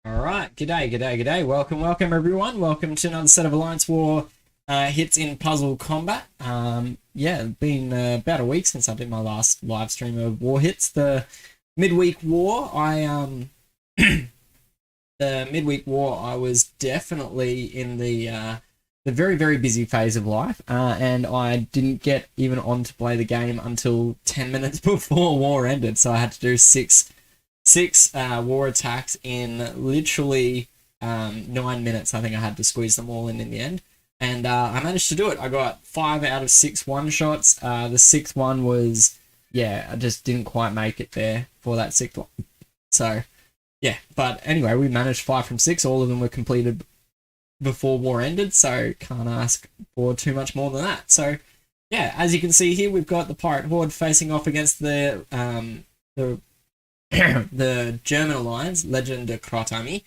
Alright, g'day. Welcome everyone. Welcome to another set of Alliance War hits in puzzle combat. Yeah, it's been about a week since I did my last live stream of war hits. The midweek war, the midweek war, I was definitely in the very busy phase of life, and I didn't get even on to play the game until 10 minutes before war ended. So I had to do six war attacks in literally 9 minutes. I think I had to squeeze them all in the end, and I managed to do it. I got 5 out of 6 one-shots. The sixth one was, yeah, I just didn't quite make it there for that sixth one. So, yeah, but anyway, we managed 5 from 6. All of them were completed before war ended, so can't ask for too much more than that. So, yeah, as you can see here, we've got the Pirate Horde facing off against the the German alliance, Legenden der Kroetarmee.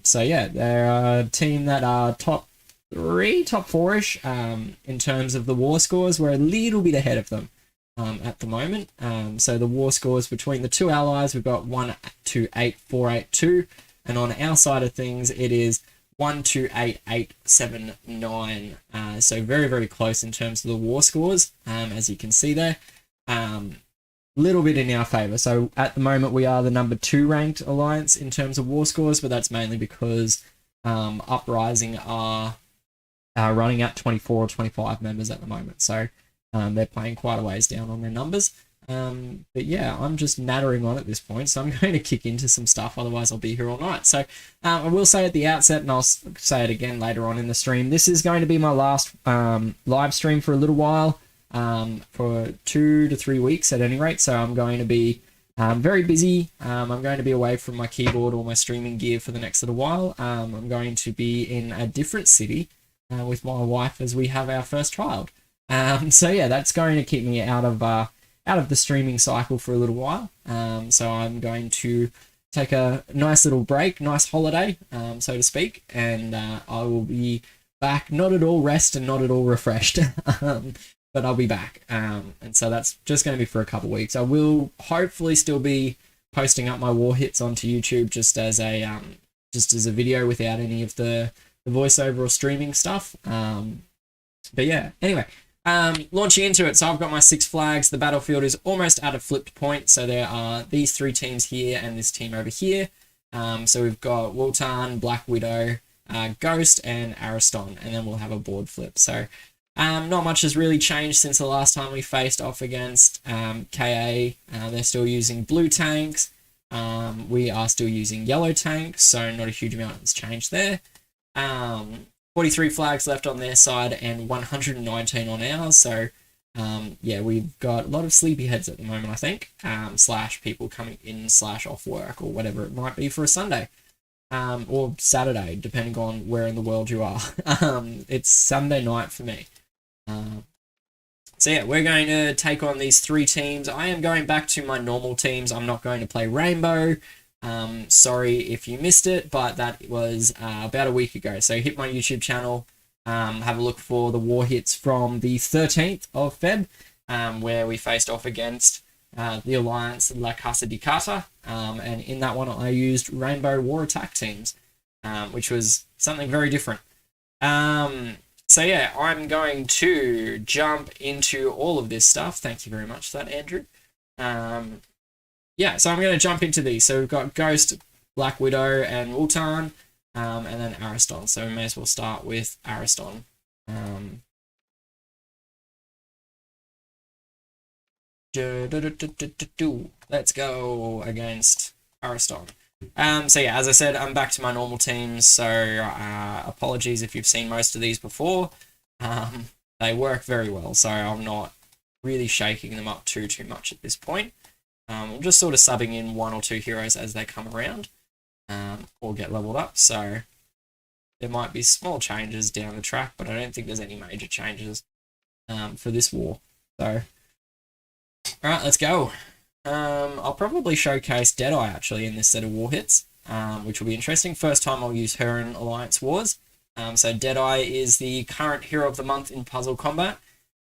So yeah, they're a team that are top 4-ish in terms of the war scores. We're a little bit ahead of them at the moment. So the war scores between the two allies, we've got 128,482, and on our side of things, it is 128,879. So very close in terms of the war scores, as you can see there. Little bit in our favour. So at the moment we are the number 2 ranked alliance in terms of war scores, but that's mainly because Uprising are running at 24 or 25 members at the moment. So they're playing quite a ways down on their numbers. But yeah, I'm just nattering on at this point, so I'm going to kick into some stuff, otherwise I'll be here all night. So I will say at the outset, and I'll say it again later on in the stream, this is going to be my last live stream for a little while. For 2 to 3 weeks at any rate, so I'm going to be very busy. I'm going to be away from my keyboard or my streaming gear for the next little while. I'm going to be in a different city with my wife as we have our first child. So yeah, that's going to keep me out of the streaming cycle for a little while. So I'm going to take a nice little break, nice holiday, so to speak, and I will be back not at all rest and not at all refreshed. But I'll be back, and so that's just going to be for a couple of weeks. I will hopefully still be posting up my war hits onto YouTube just as a video without any of the voiceover or streaming stuff. But yeah, anyway, launching into it. So I've got my 6 flags. The battlefield is almost at a flipped point. So there are these 3 teams here and this team over here. So we've got Wotan, Black Widow, Ghost, and Ariston, and then we'll have a board flip. So not much has really changed since the last time we faced off against KA. They're still using blue tanks. We are still using yellow tanks, so not a huge amount has changed there. 43 flags left on their side and 119 on ours, so yeah, we've got a lot of sleepyheads at the moment, I think, slash people coming in slash off work or whatever it might be for a Sunday. Or Saturday, depending on where in the world you are. It's Sunday night for me. So yeah, we're going to take on these 3 teams. I am going back to my normal teams. I'm not going to play Rainbow. Sorry if you missed it, but that was about a week ago. So hit my YouTube channel, have a look for the war hits from the 13th of Feb, where we faced off against the Alliance La Casa di Carta, and in that one I used Rainbow War Attack teams, which was something very different. So yeah, I'm going to jump into all of this stuff. Thank you very much for that, Andrew. Yeah, so I'm going to jump into these. So we've got Ghost, Black Widow, and Wotan, and then Ariston. So we may as well start with Ariston. Let's go against Ariston. So yeah, as I said, I'm back to my normal teams, so apologies if you've seen most of these before. They work very well, so I'm not really shaking them up too much at this point. I'm just sort of subbing in 1 or 2 heroes as they come around, or get leveled up, so there might be small changes down the track, but I don't think there's any major changes for this war. So, alright, let's go. I'll probably showcase Deadeye actually in this set of war hits, which will be interesting. First time I'll use her in Alliance Wars. So Deadeye is the current Hero of the Month in Puzzle Combat.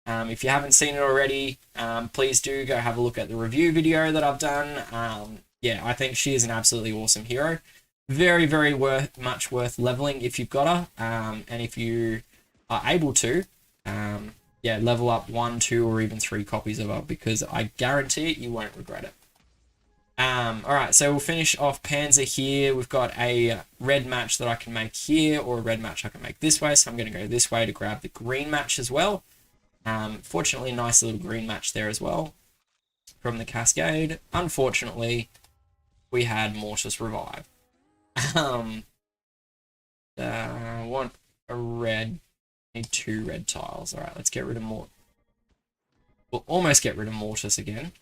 If you haven't seen it already, please do go have a look at the review video that I've done. Yeah, I think she is an absolutely awesome hero. very, very much worth leveling if you've got her, and if you are able to, yeah, level up 1, 2, or even 3 copies of her, because I guarantee you won't regret it. Alright, so we'll finish off Panzer here. We've got a red match that I can make here, or a red match I can make this way, so I'm going to go this way to grab the green match as well. Fortunately, a nice little green match there as well from the Cascade. Unfortunately, we had Mortis revive. I want a red. Need 2 red tiles. Alright, let's get rid of Mortis. We'll almost get rid of Mortis again.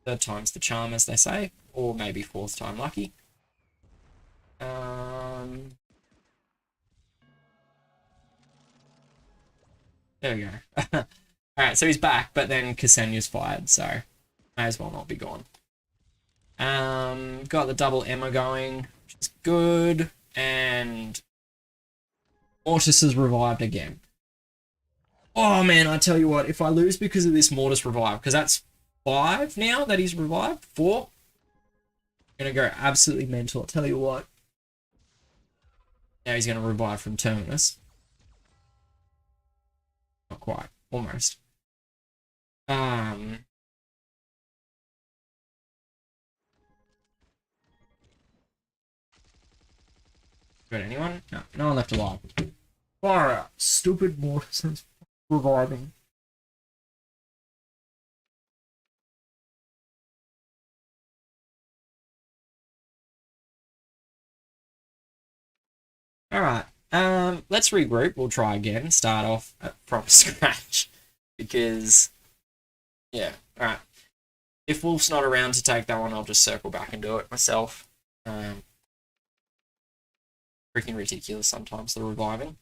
3rd time's the charm, as they say. Or maybe 4th time lucky. There we go. Alright, so he's back, but then Ksenia's fired, so may as well not be gone. Got the double Emma going, which is good, and Mortis has revived again. Oh man, I tell you what, if I lose because of this Mortis revive, because that's 5 now that he's revived, 4, I'm going to go absolutely mental, I'll tell you what. Now he's going to revive from Terminus. Not quite, almost. Got anyone? No, no one left alive. Far out. Stupid Mortis reviving. Alright, let's regroup. We'll try again. Start off from scratch. Because, yeah, alright. If Wolf's not around to take that one, I'll just circle back and do it myself. Freaking ridiculous sometimes, the reviving.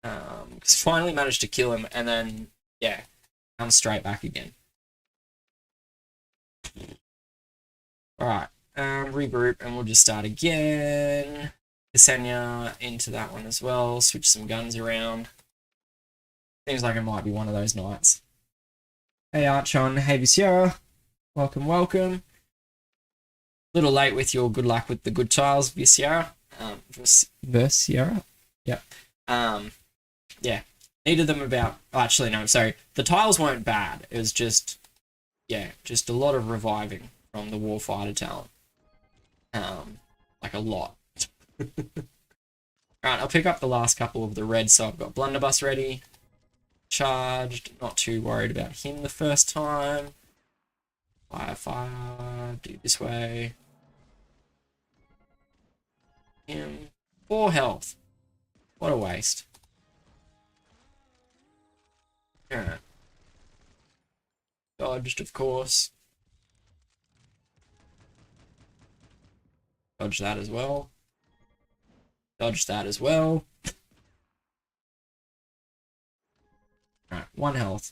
Because finally managed to kill him, and then, yeah, come straight back again. Alright, regroup, and we'll just start again. Ksenia into that one as well, switch some guns around. Seems like it might be one of those nights. Hey Archon, hey Viscera. Welcome, welcome. Little late with your good luck with the good tiles, Viscera. Viscera? Yep. Yeah. Needed them about... Oh, actually, no, sorry. The tiles weren't bad. It was just... Yeah, just a lot of reviving from the Warfighter talent. Like a lot. Alright, I'll pick up the last couple of the reds, so I've got Blunderbuss ready. Charged, not too worried about him the first time. Fire, do this way. Him. 4 health. What a waste. Alright. Dodged, of course. Dodge that as well. Dodge that as well. Alright, 1 health.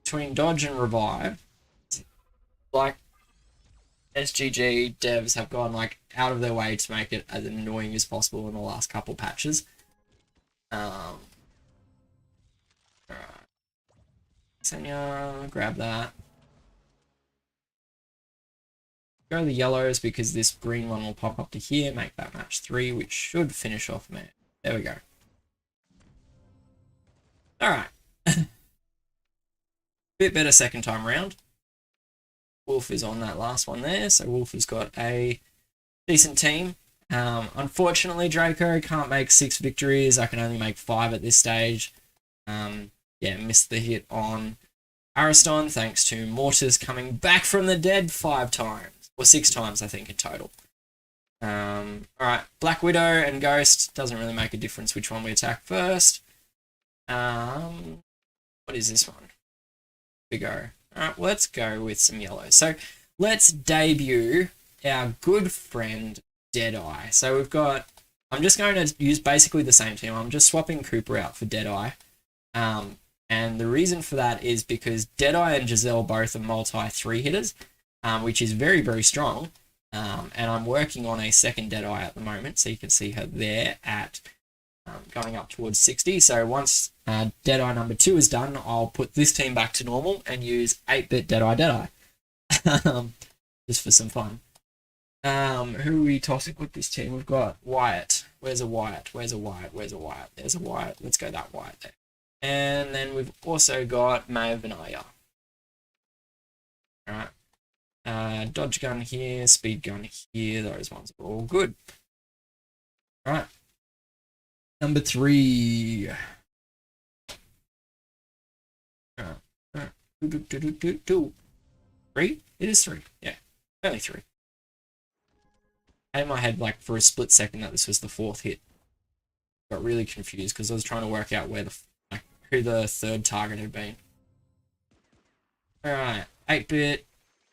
Between dodge and revive, like, SGG devs have gone like out of their way to make it as annoying as possible in the last couple patches. Alright. Ksenia, grab that. Go the yellows because this green one will pop up to here, make that match 3, which should finish off man. There we go. Alright. Bit better second time round. Wolf is on that last one there, so Wolf has got a decent team. Unfortunately, Draco can't make 6 victories. I can only make 5 at this stage. Yeah, missed the hit on Ariston thanks to Mortis coming back from the dead 5 times. Or 6 times, I think, in total. Alright, Black Widow and Ghost. Doesn't really make a difference which one we attack first. What is this one? We go. Alright, let's go with some yellows. So, let's debut our good friend Deadeye. So we've got... I'm just going to use basically the same team. I'm just swapping Cooper out for Deadeye. And the reason for that is because Deadeye and Giselle both are multi-3 hitters. Which is very, very strong. And I'm working on a second Deadeye at the moment, so you can see her there at going up towards 60. So once Deadeye number 2 is done, I'll put this team back to normal and use 8-bit Deadeye. just for some fun. Who are we tossing with this team? We've got Wyatt. Where's a Wyatt? Where's a Wyatt? Where's a Wyatt? There's a Wyatt. Let's go that Wyatt there. And then we've also got Maeve and Aya. Alright. Dodge gun here, speed gun here. Those ones are all good. Alright. Number 3. Alright. 3? It is 3. Yeah. Only 3. I had in my head, like, for a split second that this was the 4th hit. Got really confused because I was trying to work out where who the 3rd target had been. Alright, 8-bit,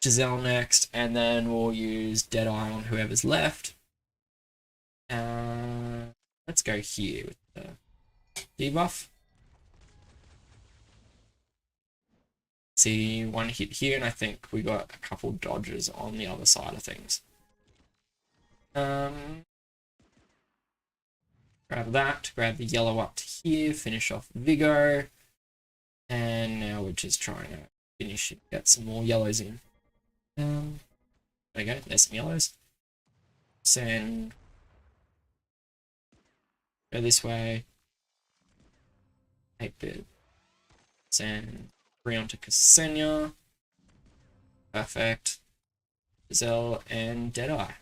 Giselle next, and then we'll use Deadeye on whoever's left. Let's go here with the debuff. See, 1 hit here, and I think we got a couple dodges on the other side of things. Grab that, grab the yellow up to here, finish off Vigo, and now we're just trying to finish it, get some more yellows in. There we go, there's some yellows. Send. Go this way. 8-bit. Send 3 onto Ksenia. Perfect. Giselle and Deadeye.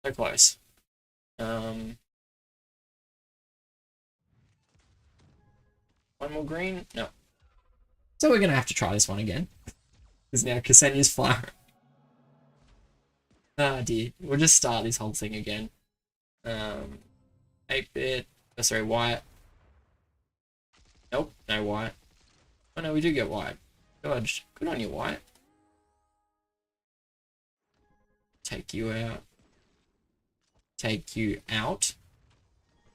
So close. One more green? No. So we're gonna have to try this one again. Because now Ksenia's firing. Ah dear. We'll just start this whole thing again. 8-bit. Oh, sorry, Wyatt. Nope, no Wyatt. Oh no, we do get Wyatt. Dodged. Good on you, Wyatt. Take you out. Take you out.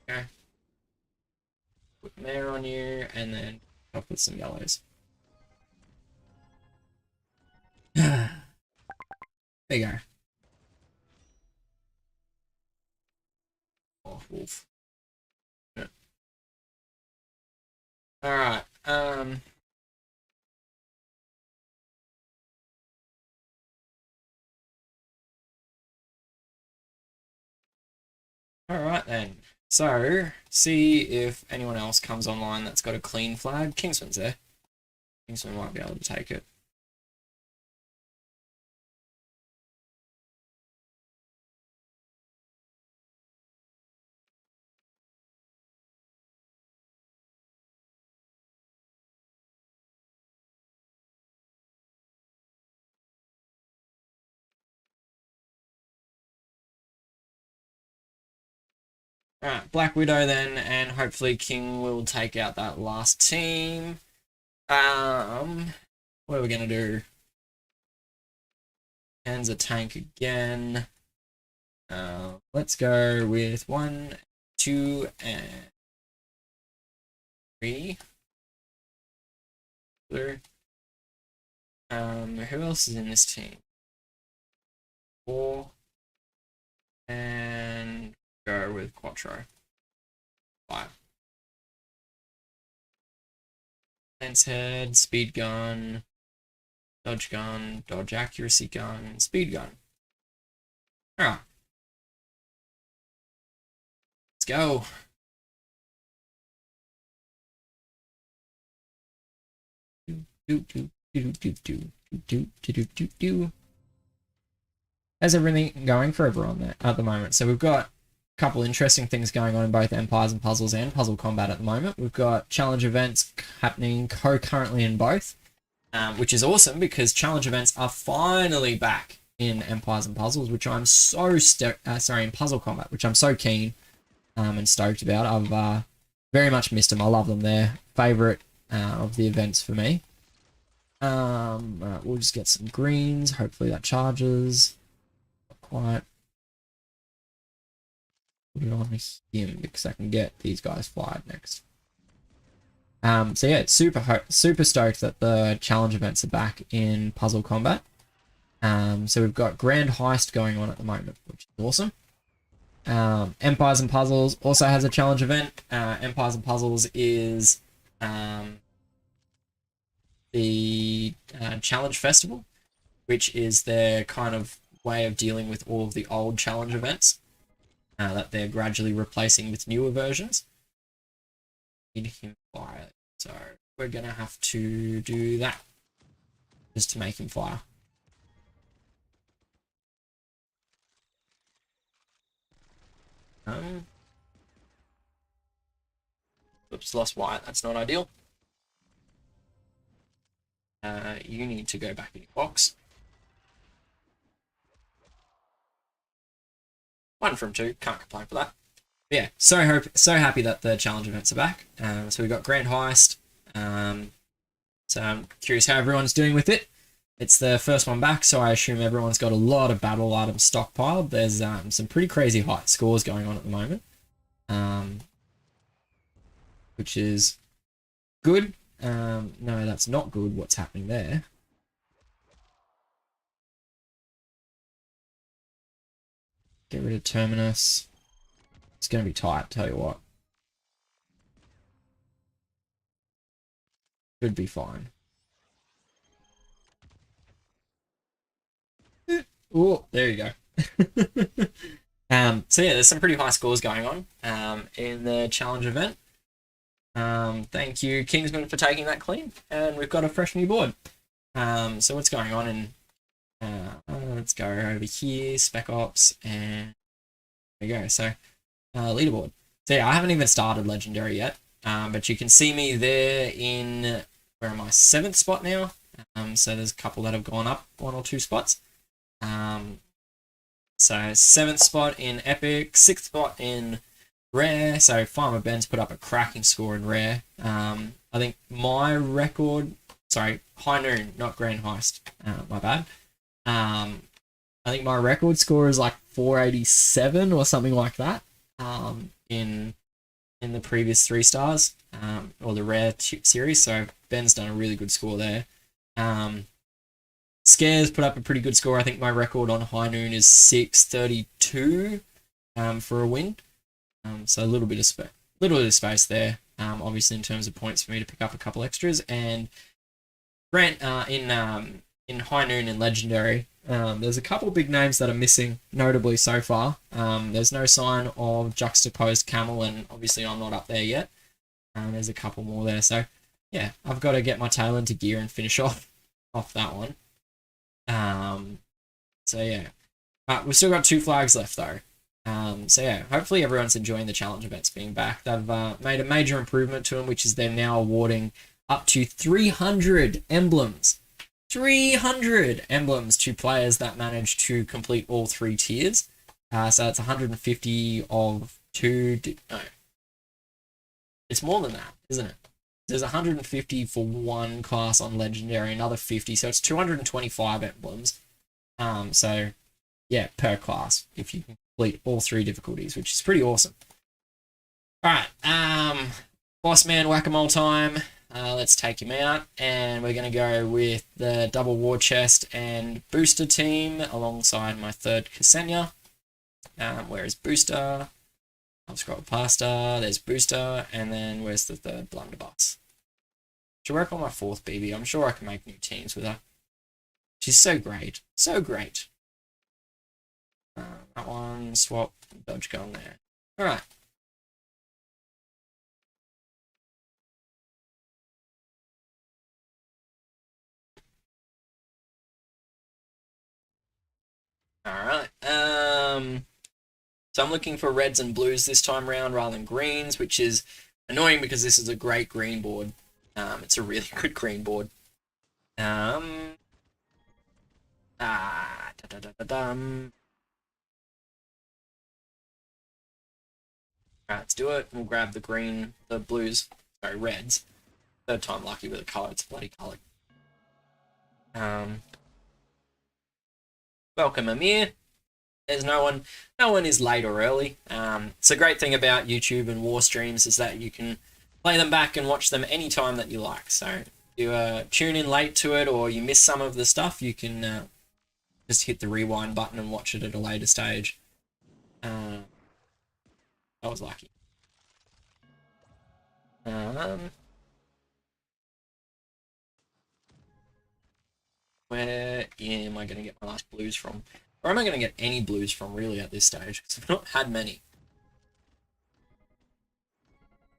Okay. Put Mare on you, and then I'll put some yellows. There you go. Oh, wolf. Yeah. Alright, Alright then. So, see if anyone else comes online that's got a clean flag. Kingsman's there. Kingsman might be able to take it. Alright, Black Widow then, and hopefully King will take out that last team. What are we gonna do? Hands a tank again. Let's go with 1, 2, and 3. Blue. Who else is in this team? 4. And go with Quattro. 5. Lance head, speed gun, dodge accuracy gun, speed gun. Alright. Let's go. How's everything going for everyone there at the moment? So we've got a couple interesting things going on in both Empires and Puzzles and Puzzle Combat at the moment. We've got challenge events happening concurrently in both, which is awesome because challenge events are finally back in Empires and Puzzles, which I'm so in Puzzle Combat, which I'm so keen and stoked about. I've very much missed them. I love them. They're favorite of the events for me. Right, we'll just get some greens. Hopefully that charges. Not quite. Put it on him because I can get these guys flyed next. So yeah, it's super stoked that the challenge events are back in Puzzle Combat. So we've got Grand Heist going on at the moment, which is awesome. Empires and Puzzles also has a challenge event. Empires and Puzzles is the Challenge Festival, which is their kind of way of dealing with all of the old challenge events that they're gradually replacing with newer versions. Need him fire, so we're gonna have to do that just to make him fire. Oops, lost white. That's not ideal. You need to go back in your box. 1 from 2. Can't complain for that. But yeah, so happy that the challenge events are back. So we got Grand Heist. So I'm curious how everyone's doing with it. It's the first one back, so I assume everyone's got a lot of battle items stockpiled. There's some pretty crazy high scores going on at the moment, which is good. No, that's not good. What's happening there? Get rid of Terminus. It's going to be tight, tell you what. Should be fine. Oh, there you go. So yeah, there's some pretty high scores going on in the challenge event. Thank you, Kingsman, for taking that clean. And we've got a fresh new board. So what's going on in... let's go over here, Spec Ops, and there we go. So, Leaderboard. So yeah, I haven't even started Legendary yet, but you can see me there in... Where am I? 7th spot now. So there's a couple that have gone up 1 or 2 spots. So 7th spot in Epic, 6th spot in Rare. So Farmer Ben's put up a cracking score in Rare. I think my record, sorry, High Noon, not Grand Heist. My bad. I think my record score is like 487 or something like that. In the previous 3 stars, or the Rare series. So Ben's done a really good score there. Scares put up a pretty good score. I think my record on High Noon is 632 for a win. So a little bit of space there. Obviously in terms of points for me to pick up a couple extras. And Grant in High Noon and Legendary, there's a couple big names that are missing, notably so far. There's no sign of Juxtaposed Camel, and obviously I'm not up there yet. There's a couple more there. So yeah, I've got to get my tail into gear and finish off that one. So yeah, we've still got 2 flags left though. So yeah, hopefully everyone's enjoying the challenge events being back. They've made a major improvement to them, which is they're now awarding up to 300 emblems. 300 emblems to players that manage to complete all 3 tiers. So that's 150 of 2... No. It's more than that, isn't it? There's 150 for 1 class on Legendary, another 50, so it's 225 emblems. So, yeah, per class, if you complete all 3 difficulties, which is pretty awesome. Alright, Boss Man Whack-A-Mole time. Let's take him out, and we're going to go with the double war chest and booster team alongside my 3rd Ksenia. Where is booster? I'll scroll past her. There's booster, and then where's the 3rd blunderbuss? She'll work on my 4th BB. I'm sure I can make new teams with her. She's so great. So great. That one, swap, dodge gun there. Alright. Alright. So I'm looking for reds and blues this time round rather than greens, which is annoying because this is a great green board. It's a really good green board. Alright, let's do it. We'll grab the blues, sorry, reds. 3rd time lucky with a colour, it's a bloody colour. Welcome, Amir. There's no one is late or early. It's a great thing about YouTube and war streams is that you can play them back and watch them anytime that you like. So if you tune in late to it or you miss some of the stuff, you can just hit the rewind button and watch it at a later stage. I was lucky. Where am I going to get my last blues from? Or am I going to get any blues from, really, at this stage? Because I've not had many.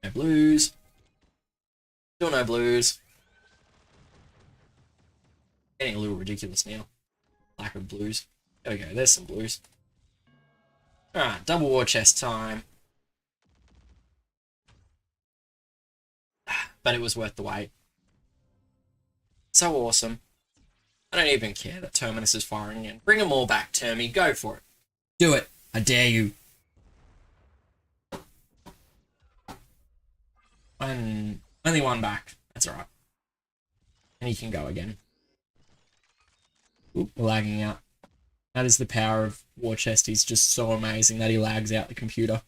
No blues. Still no blues. Getting a little ridiculous now. Lack of blues. There we go, there's some blues. Alright, double war chest time. But it was worth the wait. So awesome. I don't even care that Terminus is firing in. Bring them all back, Termi. Go for it. Do it. I dare you. Only one back. That's alright. And he can go again. Oop, we're lagging out. That is the power of War Chest. He's just so amazing that he lags out the computer.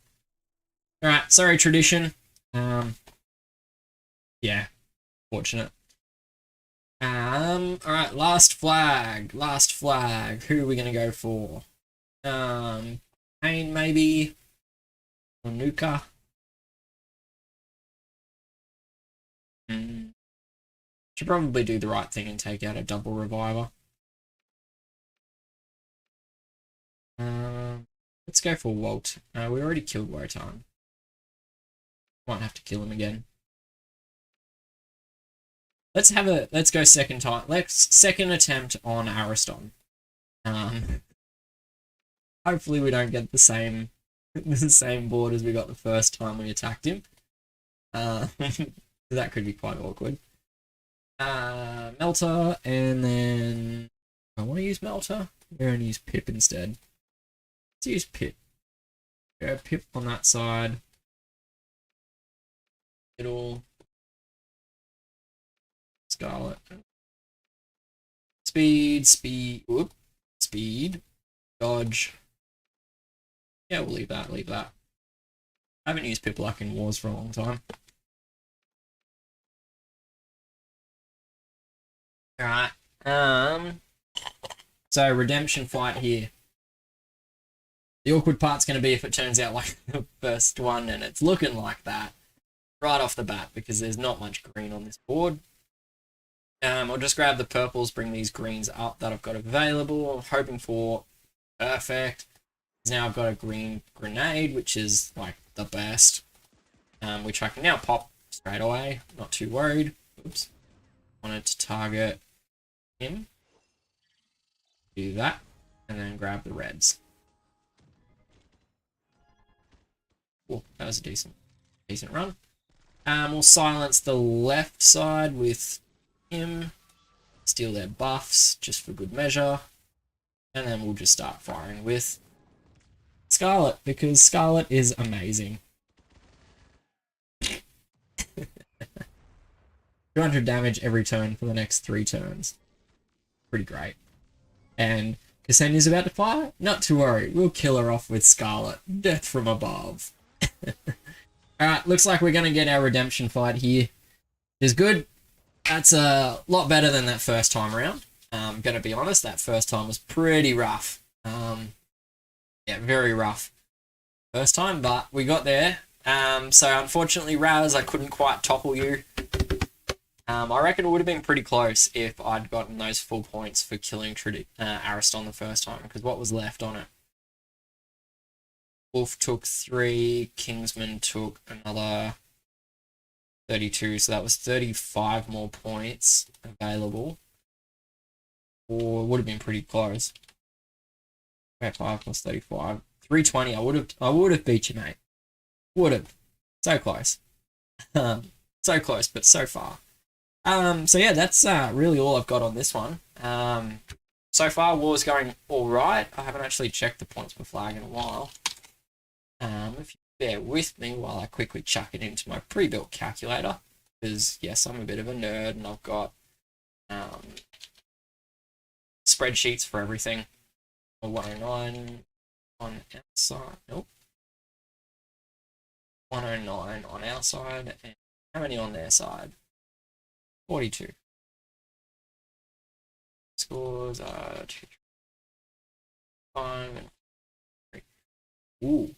Alright, sorry, Tradition. Yeah, fortunate. Alright, last flag. Last flag. Who are we gonna go for? Pain, maybe? Or Nuka? Should probably do the right thing and take out a double reviver. Let's go for Walt. We already killed Wotan. Might have to kill him again. Let's go second time. Second attempt on Ariston. Hopefully we don't get the same board as we got the first time we attacked him. That could be quite awkward. Melter, and then I want to use Melter. We're going to use Pip instead. Let's use Pip. Go Pip on that side. Middle. Scarlet. Speed. Whoop. Speed. Dodge. Yeah, we'll leave that. I haven't used Pip Luck in Wars for a long time. Alright. So redemption fight here. The awkward part's going to be if it turns out like the first one, and it's looking like that right off the bat because there's not much green on this board. I'll just grab the purples, bring these greens up that I've got available. I'm hoping for perfect. Now I've got a green grenade, which is like the best, which I can now pop straight away. Not too worried. Oops. Wanted to target him. Do that, and then grab the reds. Cool, that was a decent run. We'll silence the left side with him. Steal their buffs, just for good measure. And then we'll just start firing with Scarlet, because Scarlet is amazing. 200 damage every turn for the next 3 turns. Pretty great. And Ksenia's about to fire? Not to worry, we'll kill her off with Scarlet. Death from above. Alright, looks like we're going to get our redemption fight here. Is good. That's a lot better than that first time around. I'm going to be honest, that first time was pretty rough. Yeah, very rough first time, but we got there. So unfortunately, Raz, I couldn't quite topple you. I reckon it would have been pretty close if I'd gotten those full points for killing Ariston the first time, because what was left on it? Wolf took 3, Kingsman took another 32, so that was 35 more points available. Or would have been pretty close. 5 plus 35. 320, I would have beat you, mate. Would have. So close. So close, but so far. So yeah, that's really all I've got on this one. So far, war's going alright. I haven't actually checked the points per flag in a while. If you bear with me while I quickly chuck it into my pre-built calculator, because yes, I'm a bit of a nerd and I've got spreadsheets for everything. 109 on our side. Nope. 109 on our side, and how many on their side? 42. Scores are 2, 5, and 3. Ooh.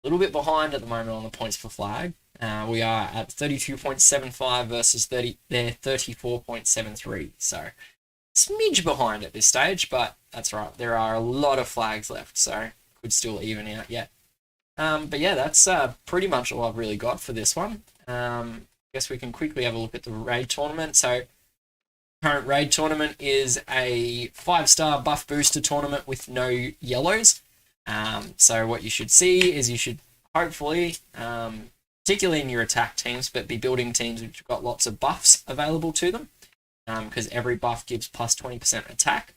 A little bit behind at the moment on the points per flag. We are at 32.75 versus their 34.73. So smidge behind at this stage, but that's right. There are a lot of flags left, so could still even out yet. But yeah, that's pretty much all I've really got for this one. I guess we can quickly have a look at the raid tournament. So current raid tournament is a 5-star buff booster tournament with no yellows. So what you should see is you should hopefully, particularly in your attack teams, but be building teams which have got lots of buffs available to them, because every buff gives plus 20% attack.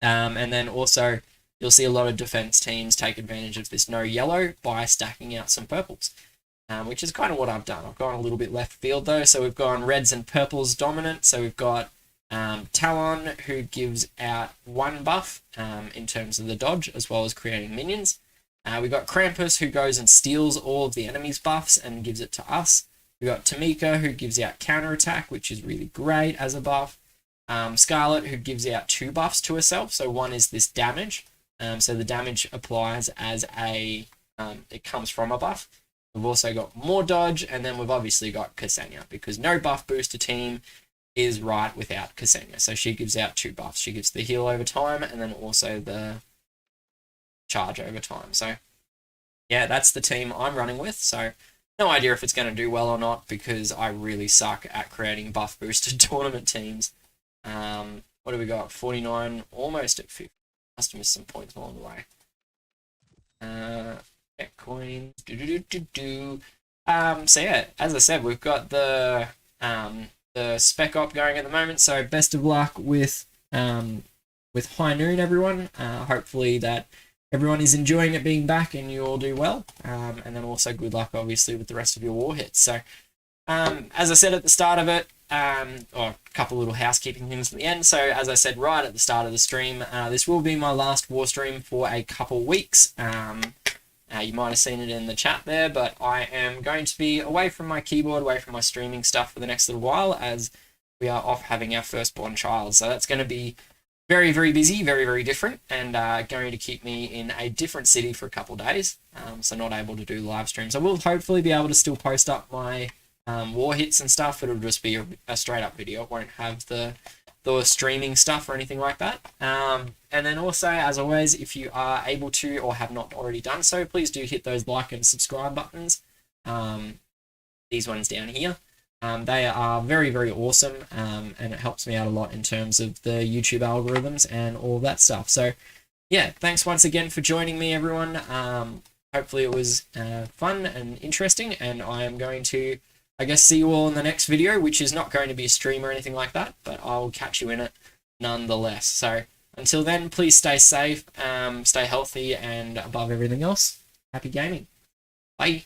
And then also you'll see a lot of defense teams take advantage of this no yellow by stacking out some purples, which is kind of what I've done. I've gone a little bit left field though, so we've gone reds and purples dominant. So we've got Talon, who gives out 1 buff in terms of the dodge, as well as creating minions. We've got Krampus, who goes and steals all of the enemy's buffs and gives it to us. We've got Tamika, who gives out counterattack, which is really great as a buff. Scarlet, who gives out 2 buffs to herself. So one is this damage. So the damage applies as a, it comes from a buff. We've also got more dodge, and then we've obviously got Ksenia, because no buff booster team is right without Ksenia. So she gives out 2 buffs. She gives the heal over time, and then also the charge over time. So yeah, that's the team I'm running with. So no idea if it's going to do well or not, because I really suck at creating buff boosted tournament teams. What do we got? 49, almost at 50. Must have missed some points along the way. Get coins. So yeah, as I said, we've got the spec op going at the moment. So best of luck with High Noon, everyone. Hopefully that everyone is enjoying it being back and you all do well. And then also good luck, obviously, with the rest of your war hits. So as I said at the start of it, or a couple little housekeeping things at the end. So as I said right at the start of the stream, this will be my last war stream for a couple weeks. You might have seen it in the chat there, but I am going to be away from my keyboard, away from my streaming stuff for the next little while, as we are off having our firstborn child. So that's going to be very, very busy, very, very different, and going to keep me in a different city for a couple days. So not able to do live streams. I will hopefully be able to still post up my war hits and stuff, but it'll just be a straight up video. It won't have the streaming stuff or anything like that. And then also, as always, if you are able to or have not already done so, please do hit those like and subscribe buttons. These ones down here. They are very, very awesome, and it helps me out a lot in terms of the YouTube algorithms and all that stuff. So yeah, thanks once again for joining me, everyone. Hopefully it was fun and interesting, and I am going to, I guess, see you all in the next video, which is not going to be a stream or anything like that, but I'll catch you in it nonetheless. So until then, please stay safe, stay healthy, and above everything else, happy gaming. Bye.